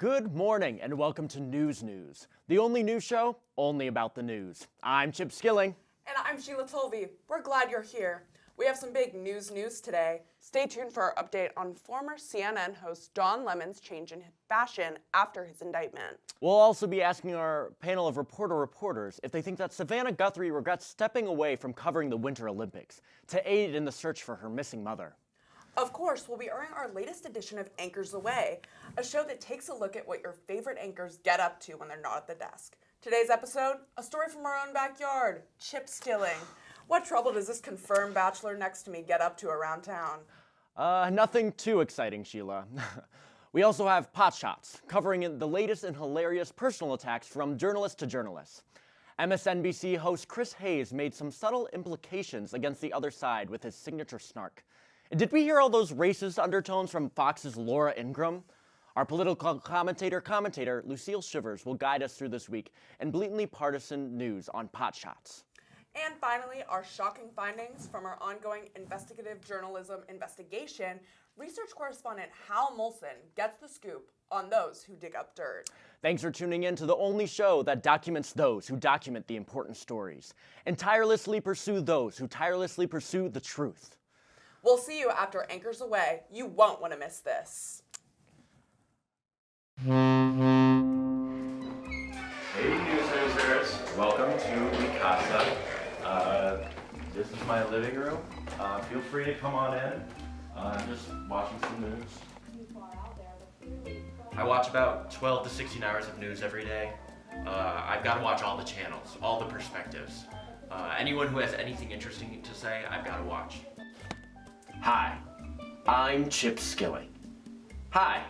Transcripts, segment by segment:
Good morning and welcome to News News, the only news show only about the news. I'm Chip Skilling. And I'm Sheila Tulvey. We're glad you're here. We have some big news today. Stay tuned for our update on former CNN host Don Lemon's change in fashion after his indictment. We'll also be asking our panel of reporters if they think that Savannah Guthrie regrets stepping away from covering the Winter Olympics to aid in the search for her missing mother. Of course, we'll be airing our latest edition of Anchors Away, a show that takes a look at what your favorite anchors get up to when they're not at the desk. Today's episode, a story from our own backyard, chip skilling. What trouble does this confirmed bachelor next to me get up to around town? Nothing too exciting, Sheila. We also have Potshots, covering the latest and hilarious personal attacks from journalist to journalist. MSNBC host Chris Hayes made some subtle implications against the other side with his signature snark. Did we hear all those racist undertones from Fox's Laura Ingraham? Our political commentator Lucille Shivers will guide us through this week in blatantly partisan news on Potshots. And finally, our shocking findings from our ongoing investigative journalism investigation. Research correspondent Hal Molson gets the scoop on those who dig up dirt. Thanks for tuning in to the only show that documents those who document the important stories and tirelessly pursue those who tirelessly pursue the truth. We'll see you after Anchors Away. You won't want to miss this. Hey, newsers. Welcome to McIsaac. This is my living room. Feel free to come on in. I'm just watching some news. I watch about 12 to 16 hours of news every day. I've got to watch all the channels, all the perspectives. Anyone who has anything interesting to say, I've got to watch. Hi, I'm Chip Skilling. Hi,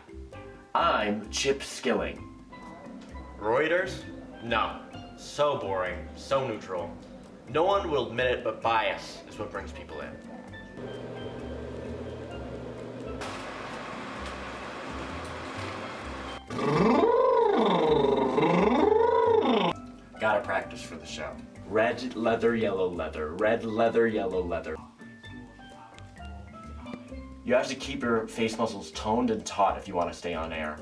I'm Chip Skilling. Reuters? No. So boring, so neutral. No one will admit it, but bias is what brings people in. Gotta practice for the show. Red leather, yellow leather. Red leather, yellow leather. You have to keep your face muscles toned and taut if you want to stay on air.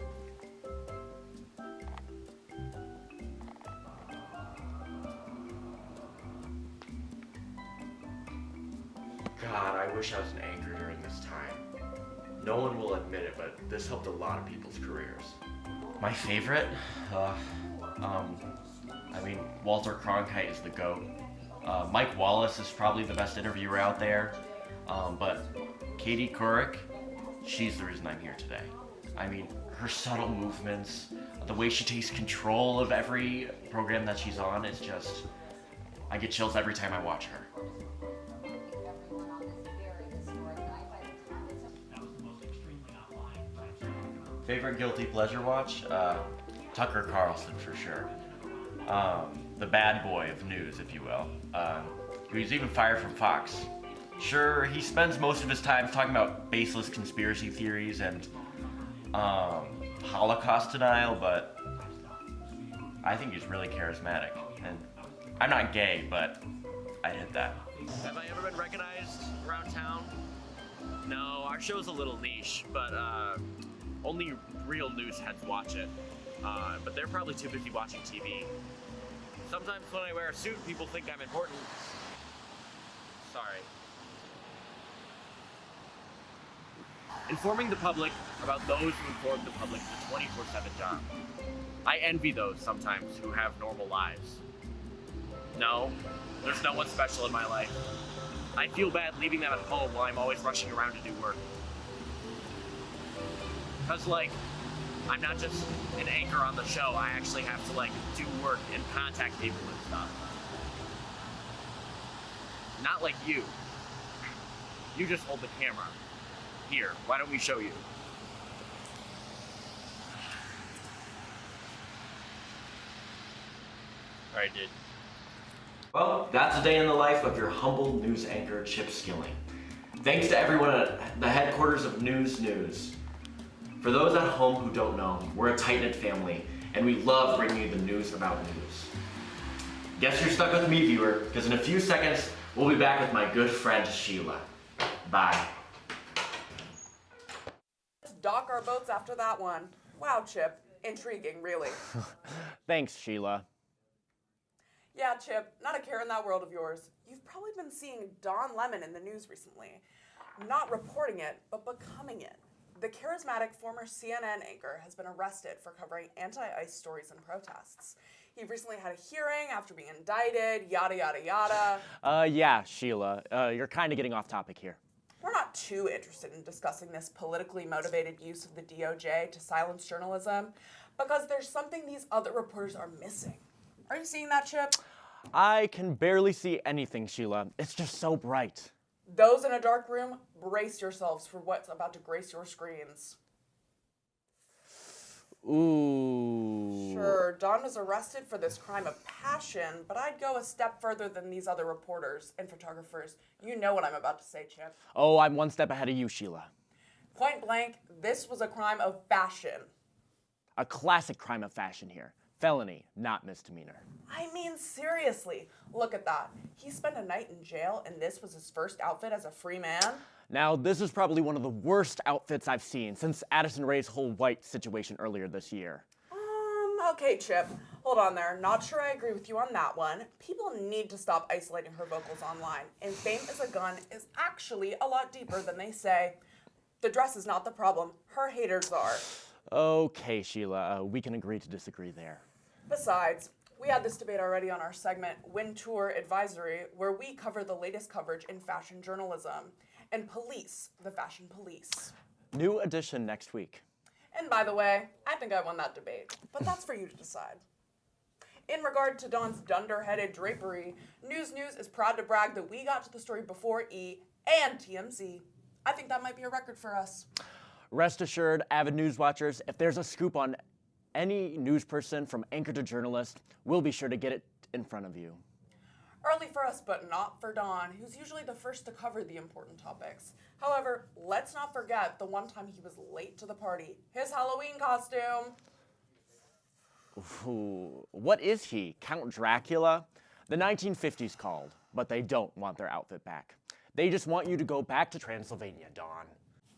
God, I wish I was an anchor during this time. No one will admit it, but this helped a lot of people's careers. My favorite? Walter Cronkite is the GOAT. Mike Wallace is probably the best interviewer out there. But Katie Couric, she's the reason I'm here today. I mean, her subtle movements, the way she takes control of every program that she's on is just, I get chills every time I watch her. Favorite guilty pleasure watch? Tucker Carlson for sure. The bad boy of news, if you will. He was even fired from Fox. Sure, he spends most of his time talking about baseless conspiracy theories and Holocaust denial, but I think he's really charismatic. And I'm not gay, but I'd hit that. Have I ever been recognized around town? No, our show's a little niche, but only real news heads watch it. But they're probably too busy watching TV. Sometimes when I wear a suit, people think I'm important. Sorry. Informing the public about those who inform the public is a 24/7 job. I envy those sometimes who have normal lives. No, there's no one special in my life. I feel bad leaving them at home while I'm always rushing around to do work. Cause I'm not just an anchor on the show, I actually have to do work and contact people and stuff. Not like you. You just hold the camera. Here, why don't we show you? Alright, dude. Well, that's a day in the life of your humble news anchor, Chip Skilling. Thanks to everyone at the headquarters of News News. For those at home who don't know, we're a tight-knit family, and we love bringing you the news about news. Guess you're stuck with me, viewer, because in a few seconds, we'll be back with my good friend, Sheila. Bye. Let's dock our boats after that one. Wow, Chip, Intriguing, really. Thanks, Sheila. Yeah, Chip, not a care in that world of yours. You've probably been seeing Don Lemon in the news recently. Not reporting it, but becoming it. The charismatic former CNN anchor has been arrested for covering anti-ICE stories and protests. He recently had a hearing after being indicted, yada, yada, yada. Yeah, Sheila, you're kind of getting off topic here. We're not too interested in discussing this politically motivated use of the DOJ to silence journalism because there's something these other reporters are missing. Are you seeing that, Chip? I can barely see anything, Sheila. It's just so bright. Those in a dark room, brace yourselves for what's about to grace your screens. Ooh. Sure, Don was arrested for this crime of passion, but I'd go a step further than these other reporters and photographers. You know what I'm about to say, Chip. Oh, I'm one step ahead of you, Sheila. Point blank, this was a crime of fashion. A classic crime of fashion here. Felony, not misdemeanor. I mean, seriously, look at that. He spent a night in jail, and this was his first outfit as a free man? Now, this is probably one of the worst outfits I've seen since Addison Rae's whole white situation earlier this year. Okay, Chip. Hold on there. Not sure I agree with you on that one. People need to stop isolating her vocals online, and fame as a gun is actually a lot deeper than they say. The dress is not the problem. Her haters are. Okay, Sheila, we can agree to disagree there. Besides, we had this debate already on our segment, Win Tour Advisory, where we cover the latest coverage in fashion journalism and police, the fashion police. New edition next week. And by the way, I think I won that debate, but that's for you to decide. In regard to Dawn's dunder-headed drapery, News is proud to brag that we got to the story before E and TMZ. I think that might be a record for us. Rest assured, avid news watchers, if there's a scoop on any news person from anchor to journalist, we'll be sure to get it in front of you. Early for us, but not for Don, who's usually the first to cover the important topics. However, let's not forget the one time he was late to the party, his Halloween costume. Ooh, what is he, Count Dracula? The 1950s called, but they don't want their outfit back. They just want you to go back to Transylvania, Dawn.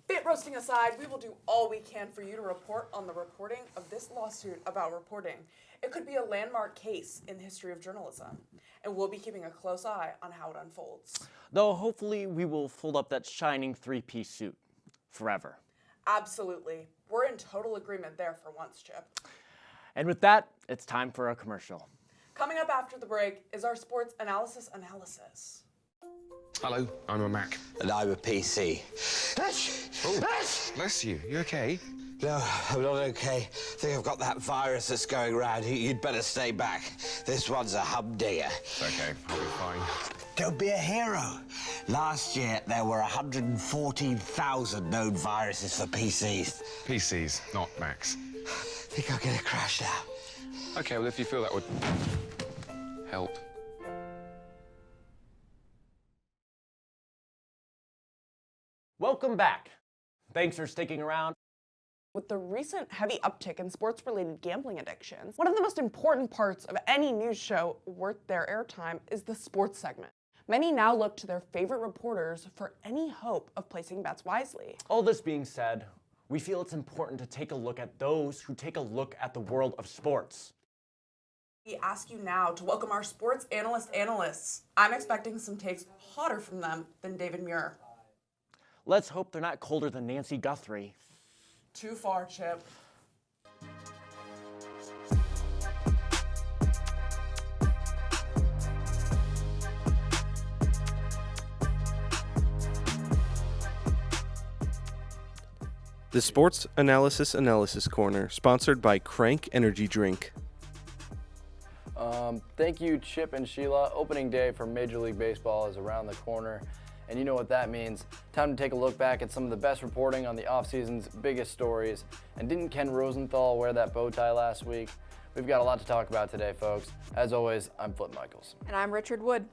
Bit roasting aside, we will do all we can for you to report on the reporting of this lawsuit about reporting. It could be a landmark case in the history of journalism, and we'll be keeping a close eye on how it unfolds. Though hopefully we will fold up that shining three-piece suit forever. Absolutely. We're in total agreement there for once, Chip. And with that, it's time for a commercial. Coming up after the break is our sports analysis. Hello, I'm a Mac. And I'm a PC. Oh, bless you. You okay? No, I'm not okay. I think I've got that virus that's going around. You'd better stay back. This one's a humdinger. It's okay. I'll be fine. Don't be a hero. Last year, there were 114,000 known viruses for PCs. PCs, not Macs. Think I'll get a crash now. Okay, well, if you feel that would help. Welcome back. Thanks for sticking around. With the recent heavy uptick in sports-related gambling addictions, one of the most important parts of any news show worth their airtime is the sports segment. Many now look to their favorite reporters for any hope of placing bets wisely. All this being said, we feel it's important to take a look at those who take a look at the world of sports. We ask you now to welcome our sports analysts. I'm expecting some takes hotter from them than David Muir. Let's hope they're not colder than Nancy Guthrie. Too far, Chip. The Sports Analysis Corner, sponsored by Crank Energy Drink. Thank you, Chip and Sheila. Opening day for Major League Baseball is around the corner, and you know what that means. Time to take a look back at some of the best reporting on the offseason's biggest stories. And didn't Ken Rosenthal wear that bow tie last week? We've got a lot to talk about today, folks. As always, I'm Flip Michaels. And I'm Richard Wood.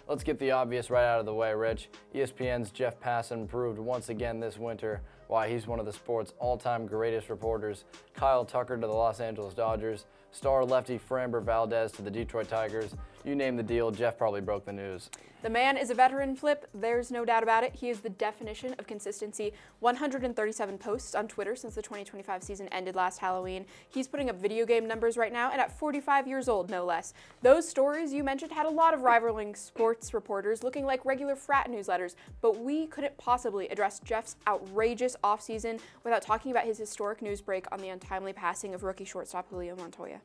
Let's get the obvious right out of the way, Rich. ESPN's Jeff Passan proved once again this winter why he's one of the sport's all-time greatest reporters. Kyle Tucker to the Los Angeles Dodgers, star lefty Framber Valdez to the Detroit Tigers, You name the deal, Jeff probably broke the news. The man is a veteran, Flip. There's no doubt about it. He is the definition of consistency. 137 posts on Twitter since the 2025 season ended last Halloween. He's putting up video game numbers right now, and at 45 years old, no less. Those stories you mentioned had a lot of rivaling sports reporters looking like regular frat newsletters, but we couldn't possibly address Jeff's outrageous offseason without talking about his historic news break on the untimely passing of rookie shortstop Julio Montoya.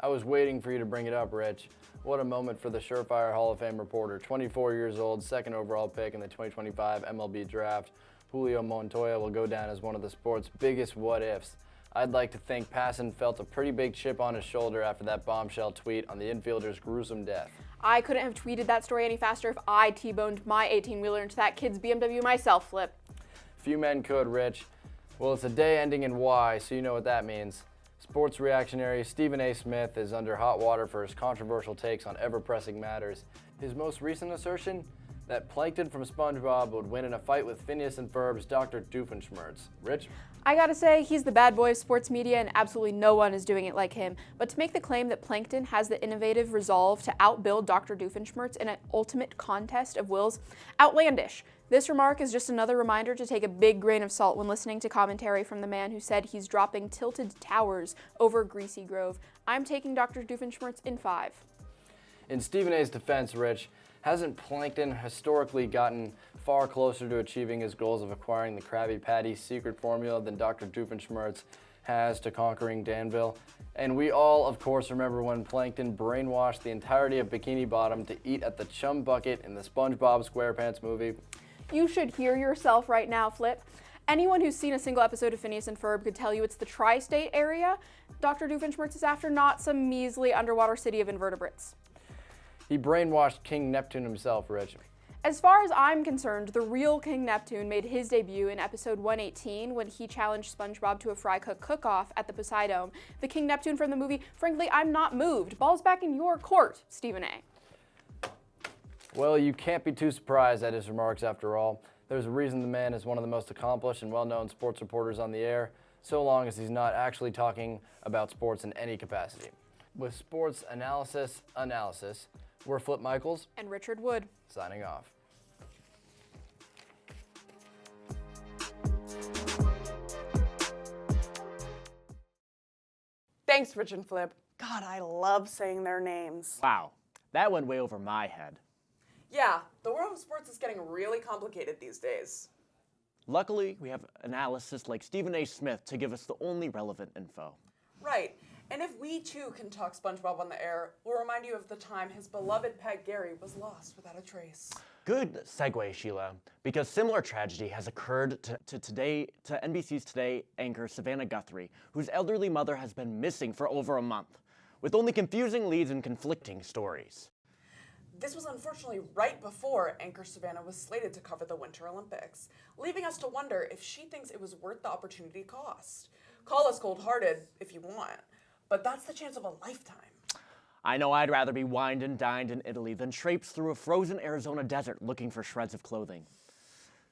I was waiting for you to bring it up, Rich. What a moment for the surefire Hall of Fame reporter. 24 years old, second overall pick in the 2025 MLB draft. Julio Montoya will go down as one of the sport's biggest what-ifs. I'd like to think Passan felt a pretty big chip on his shoulder after that bombshell tweet on the infielder's gruesome death. I couldn't have tweeted that story any faster if I T-boned my 18-wheeler into that kid's BMW myself, Flip. Few men could, Rich. Well, it's a day ending in Y, so you know what that means. Sports reactionary Stephen A. Smith is under hot water for his controversial takes on ever-pressing matters. His most recent assertion, that Plankton from SpongeBob would win in a fight with Phineas and Ferb's Dr. Doofenshmirtz. Rich? I gotta say, he's the bad boy of sports media, and absolutely no one is doing it like him. But to make the claim that Plankton has the innovative resolve to outbuild Dr. Doofenshmirtz in an ultimate contest of wills, outlandish. This remark is just another reminder to take a big grain of salt when listening to commentary from the man who said he's dropping tilted towers over Greasy Grove. I'm taking Dr. Doofenshmirtz in 5. In Stephen A.'s defense, Rich, hasn't Plankton historically gotten far closer to achieving his goals of acquiring the Krabby Patty secret formula than Dr. Doofenshmirtz has to conquering Danville? And we all, of course, remember when Plankton brainwashed the entirety of Bikini Bottom to eat at the Chum Bucket in the SpongeBob SquarePants movie. You should hear yourself right now, Flip. Anyone who's seen a single episode of Phineas and Ferb could tell you it's the tri-state area Dr. Doofenshmirtz is after, not some measly underwater city of invertebrates. He brainwashed King Neptune himself, Rich. As far as I'm concerned, the real King Neptune made his debut in episode 118 when he challenged SpongeBob to a fry cook cook-off at the Poseidome. The King Neptune from the movie, frankly, I'm not moved. Ball's back in your court, Stephen A. Well, you can't be too surprised at his remarks after all. There's a reason the man is one of the most accomplished and well-known sports reporters on the air, so long as he's not actually talking about sports in any capacity. With sports analysis, we're Flip Michaels and Richard Wood, signing off. Thanks, Rich and Flip. God, I love saying their names. Wow, that went way over my head. Yeah, the world of sports is getting really complicated these days. Luckily, we have analysts like Stephen A. Smith to give us the only relevant info. Right, and if we too can talk SpongeBob on the air, we'll remind you of the time his beloved pet Gary was lost without a trace. Good segue, Sheila, because similar tragedy has occurred to NBC's Today anchor Savannah Guthrie, whose elderly mother has been missing for over a month, with only confusing leads and conflicting stories. This was unfortunately right before anchor Savannah was slated to cover the Winter Olympics, leaving us to wonder if she thinks it was worth the opportunity cost. Call us cold-hearted if you want, but that's the chance of a lifetime. I know I'd rather be wined and dined in Italy than traipse through a frozen Arizona desert looking for shreds of clothing.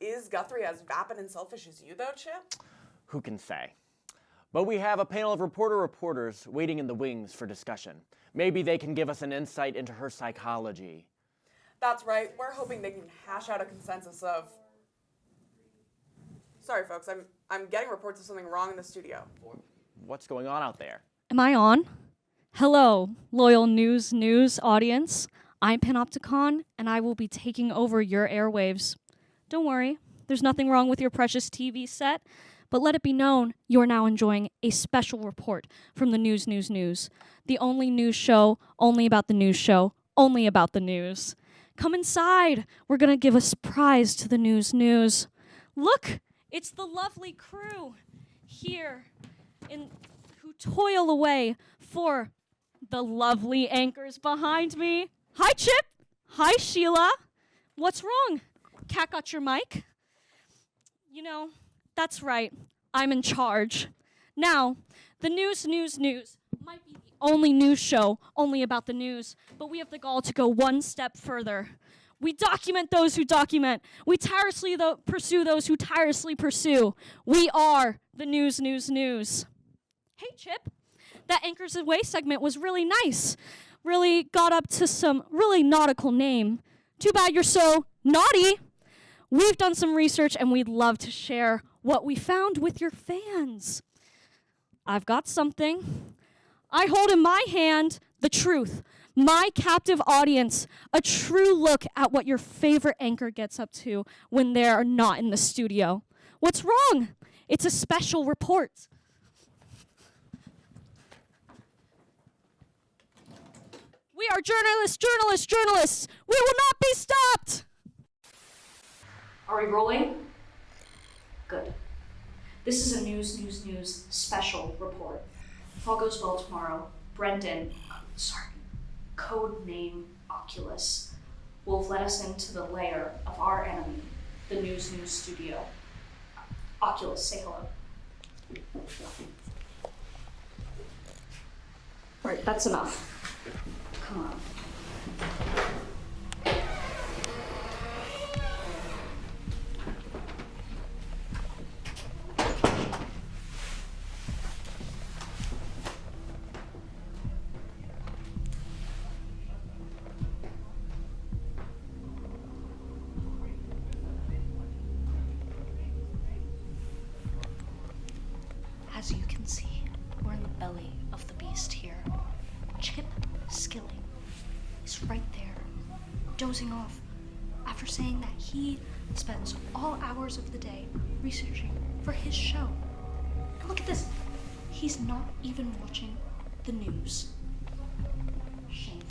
Is Guthrie as vapid and selfish as you, though, Chip? Who can say? But we have a panel of reporters waiting in the wings for discussion. Maybe they can give us an insight into her psychology. That's right. We're hoping they can hash out a consensus of... Sorry, folks. I'm getting reports of something wrong in the studio. What's going on out there? Am I on? Hello, loyal news audience. I'm Panopticon, and I will be taking over your airwaves. Don't worry, there's nothing wrong with your precious TV set, but let it be known you are now enjoying a special report from the News. The only news show, only about the news show, only about the news. Come inside. We're going to give a surprise to the News. Look, it's the lovely crew here who toil away for the lovely anchors behind me. Hi, Chip. Hi, Sheila. What's wrong? Cat got your mic? You know, that's right. I'm in charge. Now, the News might be the only news show only about the news, but we have the gall to go one step further. We document those who document. We tirelessly pursue those who tirelessly pursue. We are the News. Hey, Chip. That Anchors Away segment was really nice. Really got up to some really nautical name. Too bad you're so naughty. We've done some research and we'd love to share what we found with your fans. I've got something. I hold in my hand the truth, my captive audience, a true look at what your favorite anchor gets up to when they're not in the studio. What's wrong? It's a special report. We are journalists. We will not be stopped. Are we rolling? Good. This is a news special report. If all goes well tomorrow, code name Oculus, will let us into the lair of our enemy, the news studio. Oculus, say hello. Right, that's enough. Come on. As you can see, we're in the belly of the beast here. Chip Skilling is right there, dozing off after saying that he spends all hours of the day researching for his show. And look at this. He's not even watching the news. Shameful.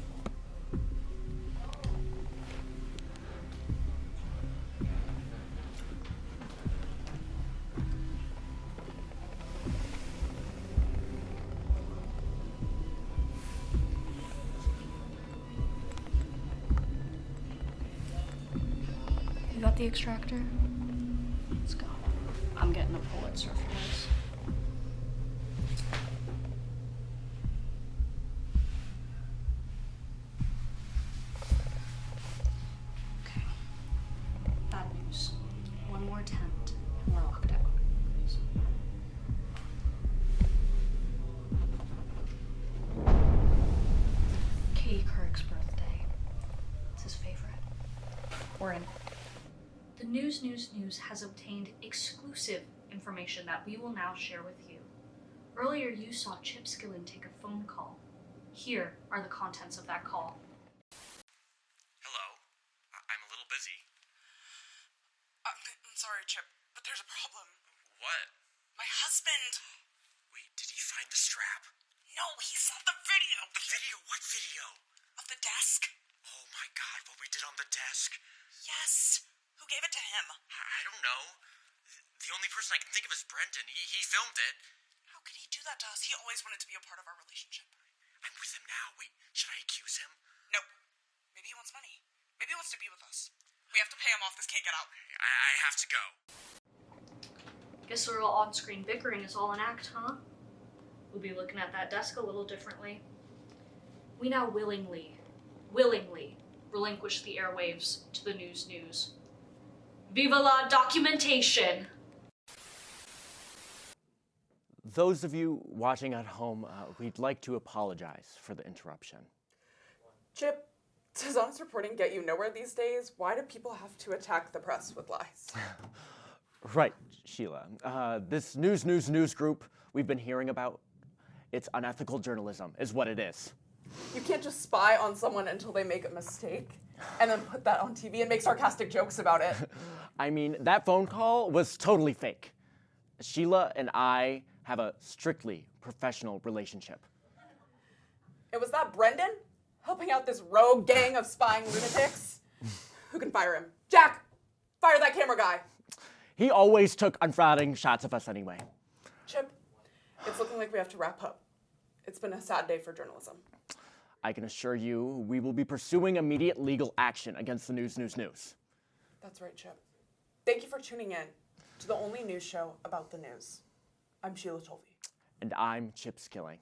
You got the extractor? Let's go. I'm getting a Pulitzer for this. Okay. Bad news. One more attempt and we're locked out. Katie Couric's birthday. It's his favorite. We're in. The news has obtained exclusive information that we will now share with you. Earlier you saw Chip Skilling take a phone call. Here are the contents of that call. Hello? I'm a little busy. I'm sorry, Chip, but there's a problem. What? My husband! Wait, did he find the strap? No, he saw the video! The video? What video? Of the desk? Oh my god, what we did on the desk? Yes! Who gave it to him? I don't know. The only person I can think of is Brendan. He filmed it. How could he do that to us? He always wanted to be a part of our relationship. I'm with him now. Wait, should I accuse him? No. Maybe he wants money. Maybe he wants to be with us. We have to pay him off. This can't get out. I have to go. Guess our little on-screen bickering is all an act, huh? We'll be looking at that desk a little differently. We now willingly relinquish the airwaves to the news. Viva la documentation! Those of you watching at home, we'd like to apologize for the interruption. Chip, does honest reporting get you nowhere these days? Why do people have to attack the press with lies? Right, Sheila. This news group we've been hearing about, it's unethical journalism, is what it is. You can't just spy on someone until they make a mistake and then put that on TV and make sarcastic jokes about it. I mean, that phone call was totally fake. Sheila and I have a strictly professional relationship. And was that Brendan helping out this rogue gang of spying lunatics? Who can fire him? Jack, fire that camera guy. He always took unflattering shots of us anyway. Chip, it's looking like we have to wrap up. It's been a sad day for journalism. I can assure you we will be pursuing immediate legal action against the news. That's right, Chip. Thank you for tuning in to the only news show about the news. I'm Sheila Tulvey. And I'm Chip Skilling.